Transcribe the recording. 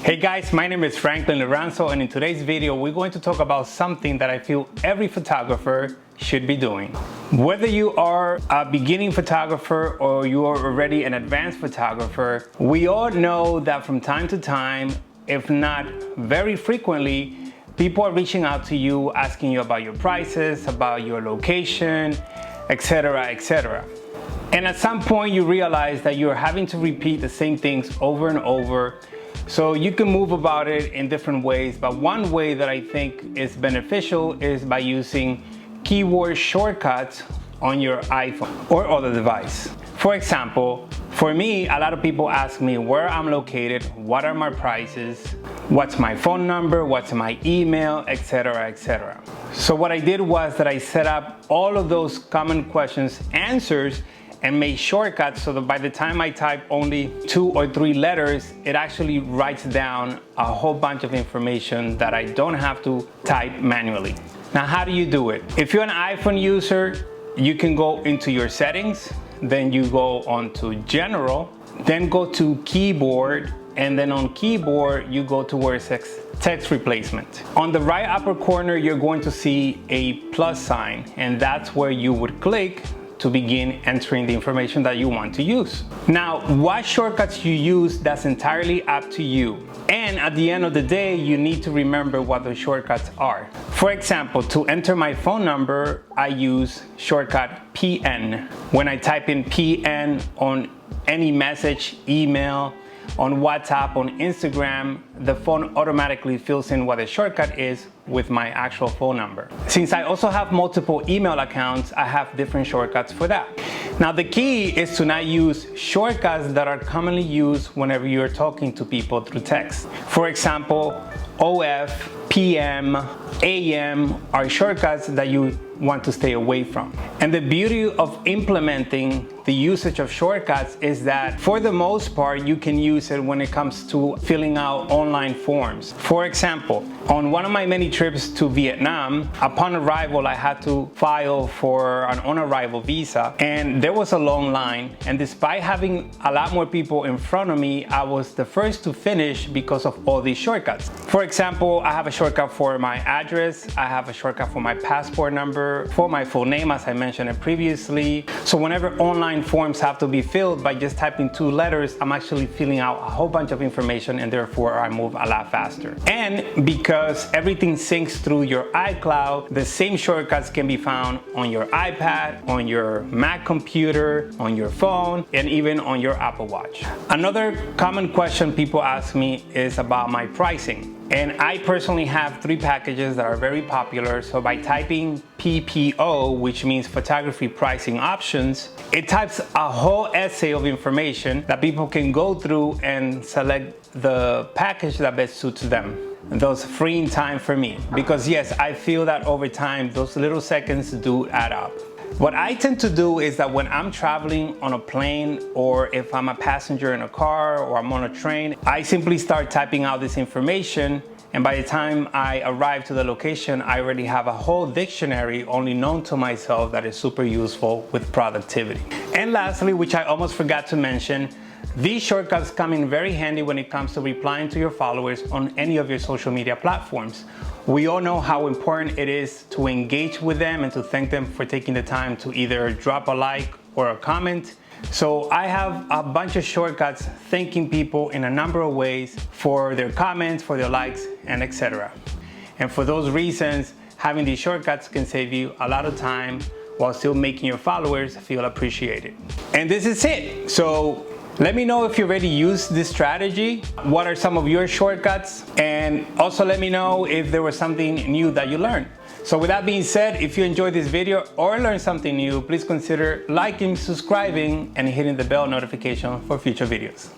Hey guys, my name is Franklin Lorenzo, and in today's video we're going to talk about something that I feel every photographer should be doing. Whether you are a beginning photographer or you are already an advanced photographer, we all know that from time to time, if not very frequently, people are reaching out to you asking you about your prices, about your location, etc., etc. And at some point you realize that you're having to repeat the same things over and over. So you can move about it in different ways, but one way that I think is beneficial is by using keyword shortcuts on your iPhone or other device. For example, for me, a lot of people ask me where I'm located, what are my prices, what's my phone number, what's my email, etc., etc. So what I did was that I set up all of those common questions answers and made shortcuts so that by the time I type only 2 or 3 letters, it actually writes down a whole bunch of information that I don't have to type manually. Now, how do you do it? If you're an iPhone user, you can go into your settings, then you go on to General, then go to Keyboard, and then on Keyboard, you go to where it says Text Replacement. On the right upper corner, you're going to see a plus sign, and that's where you would click to begin entering the information that you want to use. Now, what shortcuts you use, that's entirely up to you. And at the end of the day, you need to remember what the shortcuts are. For example, to enter my phone number, I use shortcut PN. When I type in PN on any message, email, on WhatsApp, on Instagram, the phone automatically fills in what the shortcut is with my actual phone number. Since I also have multiple email accounts, I have different shortcuts for that. Now, the key is to not use shortcuts that are commonly used whenever you're talking to people through text. For example, OF, PM, AM are shortcuts that you want to stay away from. And the beauty of implementing the usage of shortcuts is that for the most part, you can use it when it comes to filling out online forms. For example, on one of my many trips to Vietnam, upon arrival, I had to file for an on-arrival visa, and there was a long line. And despite having a lot more people in front of me, I was the first to finish because of all these shortcuts. For example, I have a shortcut for my address, I have a shortcut for my passport number, for my full name, as I mentioned it previously. So whenever online forms have to be filled by just typing 2 letters, I'm actually filling out a whole bunch of information, and therefore I move a lot faster. And because everything syncs through your iCloud, the same shortcuts can be found on your iPad, on your Mac computer, on your phone, and even on your Apple Watch. Another common question people ask me is about my pricing. And I personally have 3 packages that are very popular. So by typing PPO, which means photography pricing options, it types a whole essay of information that people can go through and select the package that best suits them. Those freeing time for me, because yes, I feel that over time, those little seconds do add up. What I tend to do is that when I'm traveling on a plane, or if I'm a passenger in a car or I'm on a train, I simply start typing out this information, and by the time I arrive to the location, I already have a whole dictionary only known to myself that is super useful with productivity. And lastly, which I almost forgot to mention, these shortcuts come in very handy when it comes to replying to your followers on any of your social media platforms. We all know how important it is to engage with them and to thank them for taking the time to either drop a like or a comment. So I have a bunch of shortcuts thanking people in a number of ways for their comments, for their likes, and etc. And for those reasons, having these shortcuts can save you a lot of time while still making your followers feel appreciated. And this is it. So let me know if you already used this strategy. What are some of your shortcuts? And also let me know if there was something new that you learned. So with that being said, if you enjoyed this video or learned something new, please consider liking, subscribing, and hitting the bell notification for future videos.